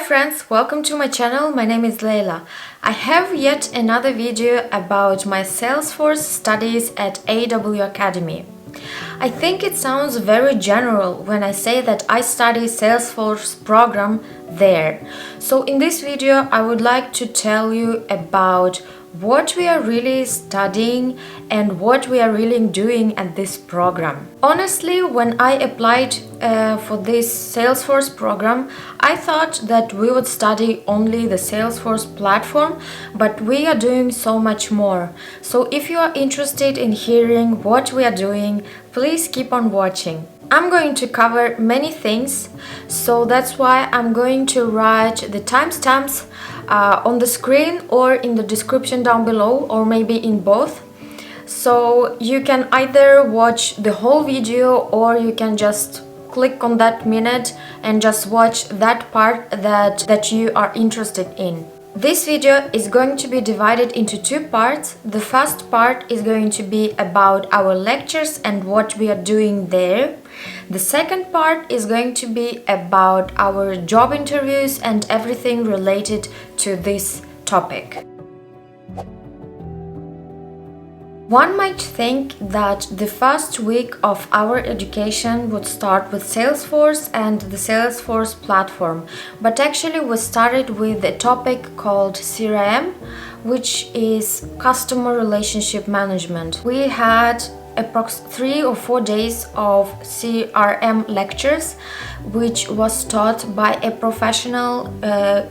friends, welcome to my channel. My name is Leila. I have yet another video about my Salesforce studies at AW Academy. I think it sounds very general when I say that I study Salesforce program there. So in this video I would like to tell you about what we are really studying and what we are really doing at this program. Honestly, when I applied for this Salesforce program, I thought that we would study only the Salesforce platform, but we are doing so much more. So if you are interested in hearing what we are doing, please keep on watching. I'm going to cover many things, so that's why I'm going to write the timestamps on the screen or in the description down below, or maybe in both. So you can either watch the whole video or you can just click on that minute and just watch that part that you are interested in. This video is going to be divided into two parts. The first part is going to be about our lectures and what we are doing there. The second part is going to be about our job interviews and everything related to this topic. One might think that the first week of our education would start with Salesforce and the Salesforce platform, but actually we started with a topic called CRM, which is Customer Relationship Management. We had approximately 3 or 4 days of CRM lectures, which was taught by a professional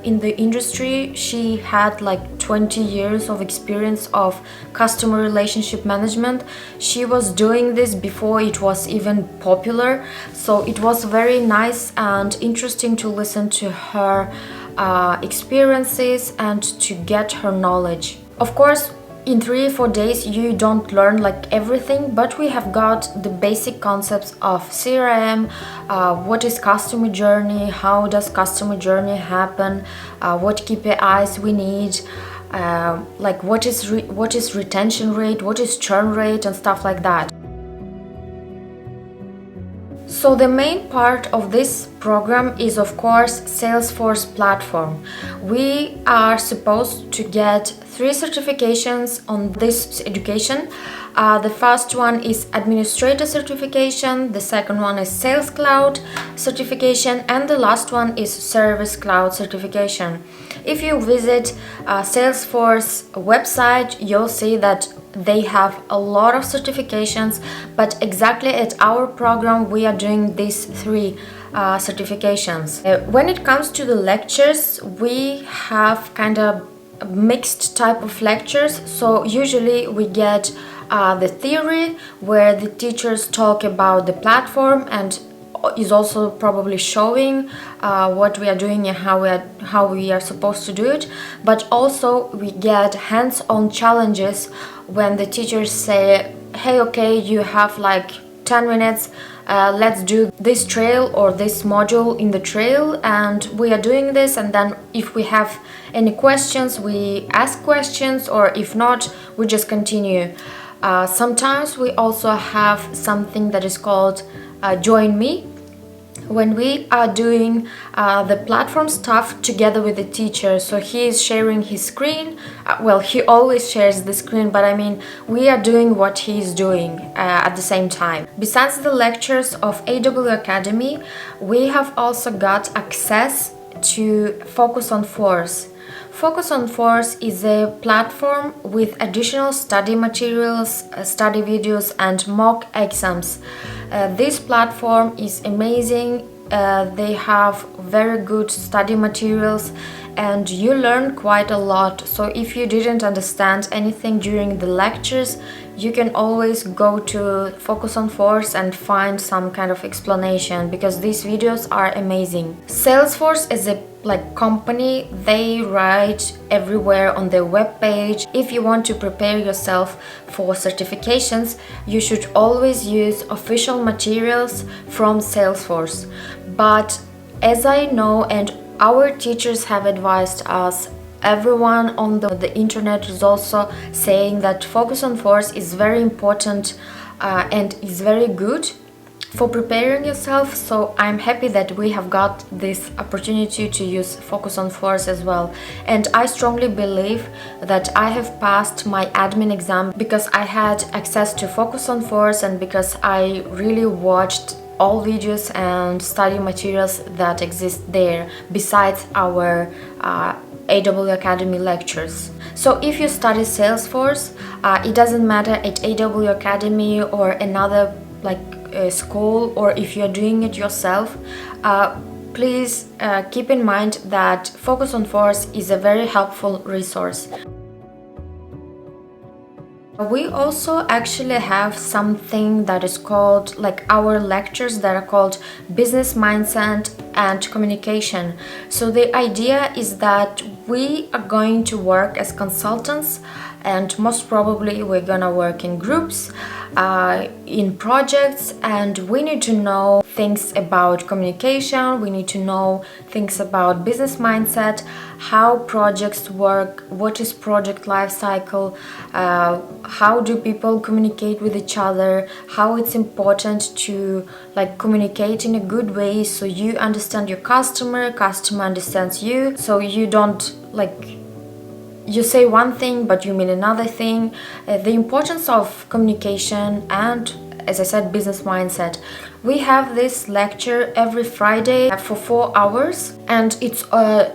in the industry. She had like 20 years of experience of customer relationship management. She was doing this before it was even popular, so it was very nice and interesting to listen to her experiences and to get her knowledge. Of course, in 3 or 4 days you don't learn like everything, but we have got the basic concepts of CRM, what is customer journey, how does customer journey happen, what KPIs we need, like what is retention rate, what is churn rate and stuff like that. So the main part of this program is of course Salesforce platform. We are supposed to get 3 certifications on this education. The first one is Administrator Certification, the second one is Sales Cloud Certification, and the last one is Service Cloud Certification. If you visit Salesforce website, you'll see that they have a lot of certifications, but exactly at our program we are doing these 3 certifications. When it comes to the lectures, we have kind of mixed type of lectures. So usually we get the theory where the teachers talk about the platform and is also probably showing what we are doing and how we are supposed to do it, but also we get hands-on challenges when the teachers say, hey, okay, you have like 10 minutes, let's do this trail or this module in the trail, and we are doing this, and then if we have any questions we ask questions, or if not we just continue. Sometimes we also have something that is called Join Me, when we are doing the platform stuff together with the teacher. So he is sharing his screen, well, he always shares the screen, but I mean we are doing what he is doing at the same time. Besides the lectures of AW Academy, we have also got access to Focus on Force. Focus on Force is a platform with additional study materials, study videos and mock exams. This platform is amazing. They have very good study materials and you learn quite a lot. So if you didn't understand anything during the lectures, you can always go to Focus on Force and find some kind of explanation, because these videos are amazing. Salesforce is a company, they write everywhere on their webpage. If you want to prepare yourself for certifications, you should always use official materials from Salesforce. But as I know and our teachers have advised us, everyone on the internet is also saying that Focus on Force is very important and is very good for preparing yourself. So I'm happy that we have got this opportunity to use Focus on Force as well. And I strongly believe that I have passed my admin exam because I had access to Focus on Force and because I really watched all videos and study materials that exist there besides our AW Academy lectures. So if you study Salesforce, it doesn't matter at AW Academy or another school, or if you're doing it yourself, please keep in mind that Focus on Force is a very helpful resource. We also actually have something that is called, our lectures that are called business mindset and communication. So the idea is that we are going to work as consultants, and most probably we're gonna work in groups, in projects, and we need to know things about communication, we need to know things about business mindset, how projects work, what is project life cycle, how do people communicate with each other, how it's important to communicate in a good way so you understand your customer understands you, so you don't you say one thing but you mean another thing. The importance of communication and, as I said, business mindset. We have this lecture every Friday for 4 hours, and it's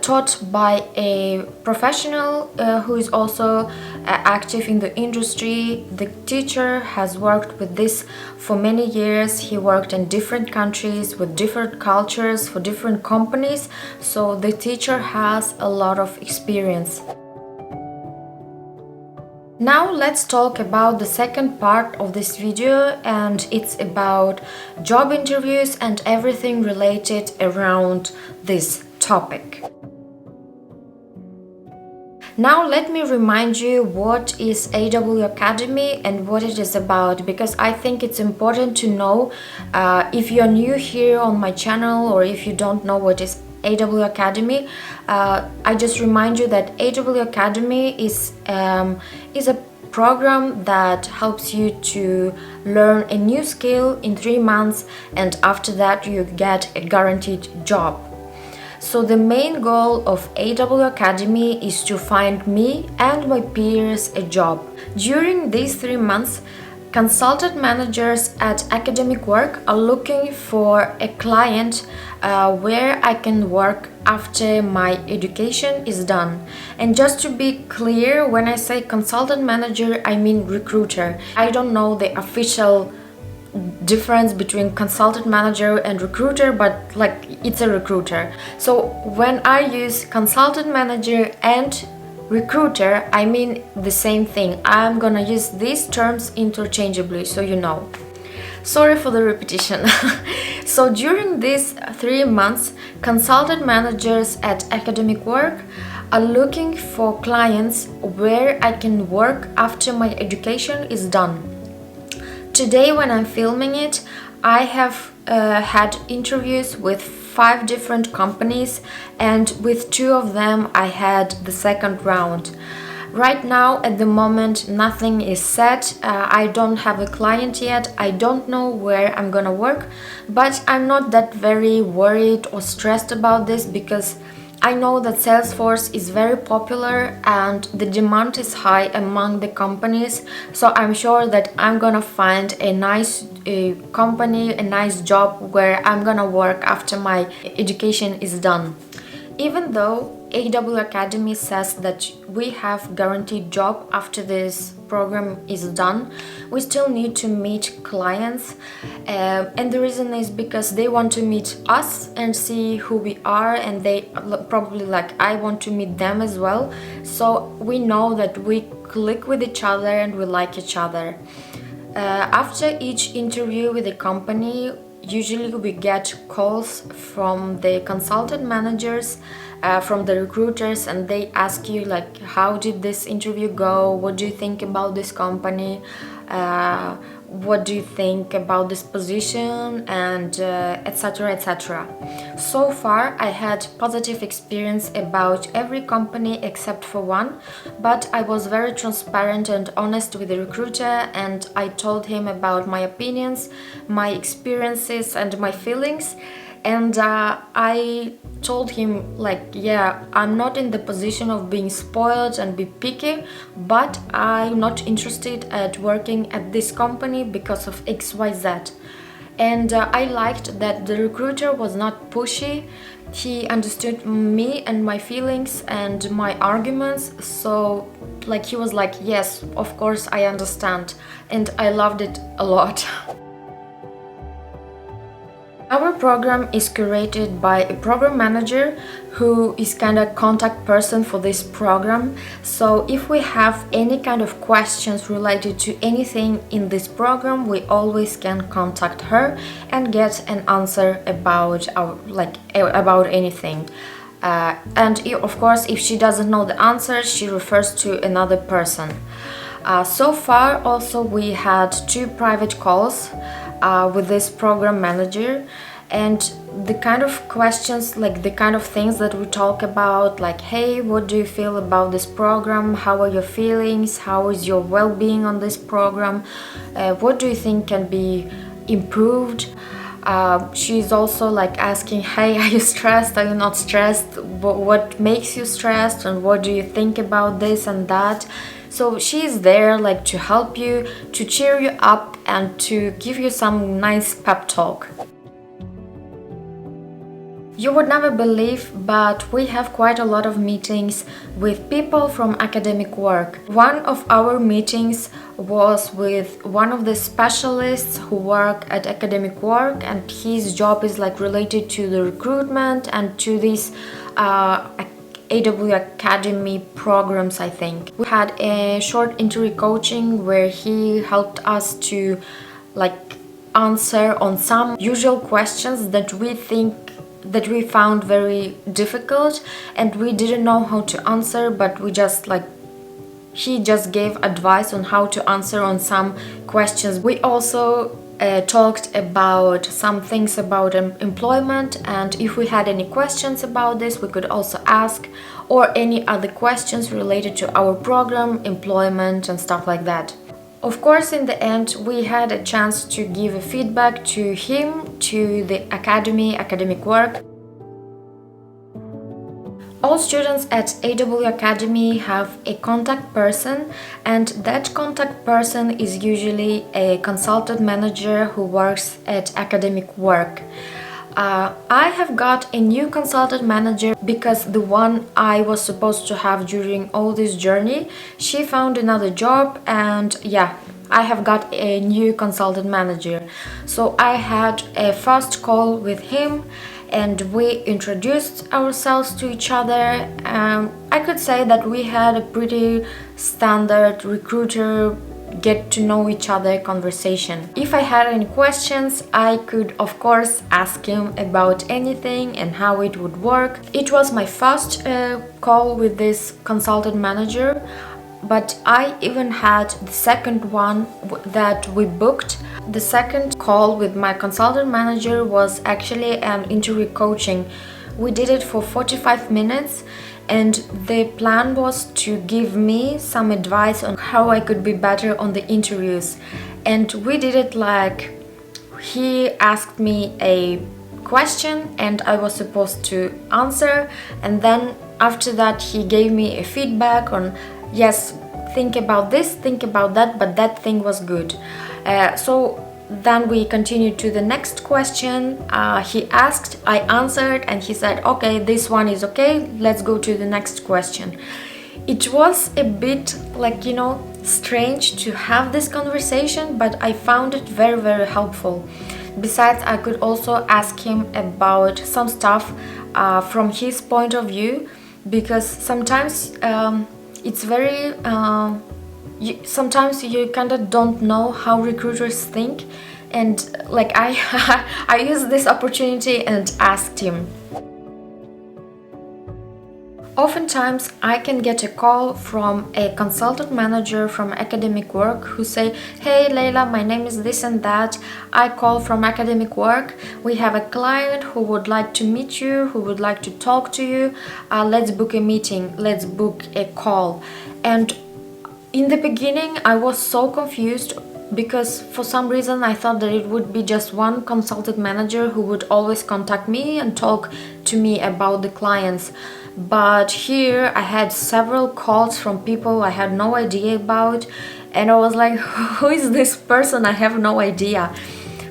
taught by a professional who is also active in the industry. The teacher has worked with this for many years. He worked in different countries with different cultures for different companies, so the teacher has a lot of experience. Now let's talk about the second part of this video, and it's about job interviews and everything related around this topic. Now let me remind you what is AW Academy and what it is about, because I think it's important to know if you're new here on my channel or if you don't know what is AW Academy. I just remind you that AW Academy is a program that helps you to learn a new skill in 3 months, and after that you get a guaranteed job. So the main goal of AW Academy is to find me and my peers a job. During these 3 months, consultant managers at academic work are looking for a client where I can work after my education is done. And just to be clear, when I say consultant manager, I mean recruiter. I don't know the official difference between consultant manager and recruiter, but it's a recruiter. So when I use consultant manager and recruiter, I mean the same thing. I'm gonna use these terms interchangeably, so you know. Sorry for the repetition. So during these 3 months, consultant managers at academic work are looking for clients where I can work after my education is done. Today, when I'm filming it, I have had interviews with 5 different companies, and with 2 of them I had the second round. Right now, at the moment, nothing is set. I don't have a client yet. I don't know where I'm gonna work, but I'm not that very worried or stressed about this because I know that Salesforce is very popular and the demand is high among the companies, so I'm sure that I'm gonna find a nice company, a nice job where I'm gonna work after my education is done. Even though AW Academy says that we have guaranteed job after this program is done, we still need to meet clients, and the reason is because they want to meet us and see who we are, and they probably I want to meet them as well, so we know that we click with each other and we like each other. After each interview with the company, usually we get calls from the consultant managers, from the recruiters, and they ask you how did this interview go, what do you think about this company, what do you think about this position, and etc, etc. So far I had positive experience about every company except for one, but I was very transparent and honest with the recruiter, and I told him about my opinions, my experiences and my feelings. And I told him, like, yeah, I'm not in the position of being spoiled and be picky, but I'm not interested at working at this company because of XYZ. And I liked that the recruiter was not pushy. He understood me and my feelings and my arguments. So like, he was like, yes, of course I understand. And I loved it a lot. Our program is curated by a program manager who is kind of contact person for this program. So if we have any kind of questions related to anything in this program, we always can contact her and get an answer about about anything. And of course, if she doesn't know the answer, she refers to another person. So far, also we had 2 private calls with this program manager, and the kind of questions, like the kind of things that we talk about, like, hey, what do you feel about this program, how are your feelings, how is your well-being on this program, what do you think can be improved. She's also like asking, hey, are you stressed, are you not stressed, what makes you stressed, and what do you think about this and that. So she's there like to help you, to cheer you up, and to give you some nice pep talk. You would never believe, but we have quite a lot of meetings with people from academic work. One of our meetings was with one of the specialists who work at academic work, and his job is like related to the recruitment and to these AW Academy programs, I think. We had a short interview coaching where he helped us to like answer on some usual questions that we found very difficult and we didn't know how to answer, but he just gave advice on how to answer on some questions. We also talked about some things about employment, and if we had any questions about this, we could also ask, or any other questions related to our program, employment and stuff like that. Of course, in the end, we had a chance to give a feedback to him, to the academic work. All students at AW Academy have a contact person, and that contact person is usually a consultant manager who works at academic work. I have got a new consultant manager because the one I was supposed to have during all this journey, she found another job, and yeah, I have got a new consultant manager. So I had a first call with him and we introduced ourselves to each other. I could say that we had a pretty standard recruiter get to know each other conversation. If I had any questions, I could of course ask him about anything and how it would work. It was my first call with this consultant manager, but I even had the second one that we booked. The second call with my consultant manager was actually an interview coaching. We did it for 45 minutes, and the plan was to give me some advice on how I could be better on the interviews. And we did it like, he asked me a question and I was supposed to answer, and then after that he gave me a feedback on, yes, think about this, think about that, but that thing was good. So then we continued to the next question. He asked, I answered, and he said, okay, this one is okay, let's go to the next question. It was a bit like, strange to have this conversation, but I found it very, very helpful. Besides, I could also ask him about some stuff from his point of view, because sometimes it's very sometimes you kind of don't know how recruiters think, and like I used this opportunity and asked him. Oftentimes, I can get a call from a consultant manager from academic work who say, "Hey Leila, my name is this and that. I call from academic work. We have a client who would like to meet you, who would like to talk to you. Let's book a meeting, let's book a call." And in the beginning, I was so confused because for some reason I thought that it would be just one consultant manager who would always contact me and talk to me about the clients. But here I had several calls from people I had no idea about, and I was like, who is this person? I have no idea.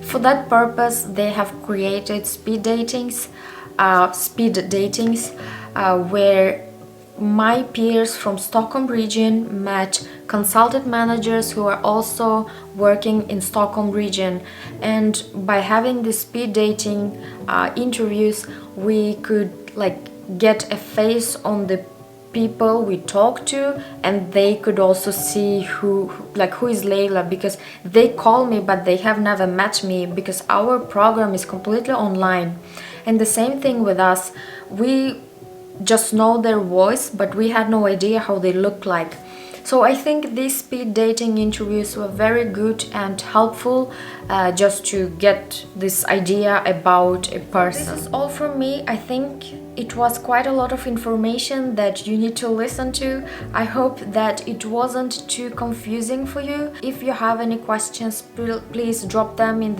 For that purpose, they have created speed datings, where my peers from Stockholm region met consultant managers who are also working in Stockholm region, and by having the speed dating interviews, we could get a face on the people we talk to, and they could also see who is Leila, because they call me but they have never met me because our program is completely online. And the same thing with us, we just know their voice but we had no idea how they look like. So I think these speed dating interviews were very good and helpful, just to get this idea about a person. This is all from me. I think it was quite a lot of information that you need to listen to. I hope that it wasn't too confusing for you. If you have any questions, please drop them in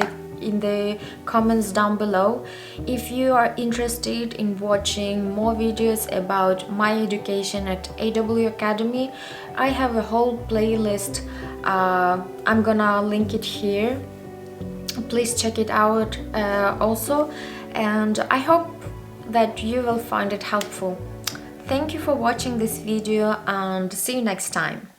the comments down below. If you are interested in watching more videos about my education at AW Academy, I have a whole playlist. I'm gonna link it here. Please check it out also, and I hope that you will find it helpful. Thank you for watching this video, and see you next time.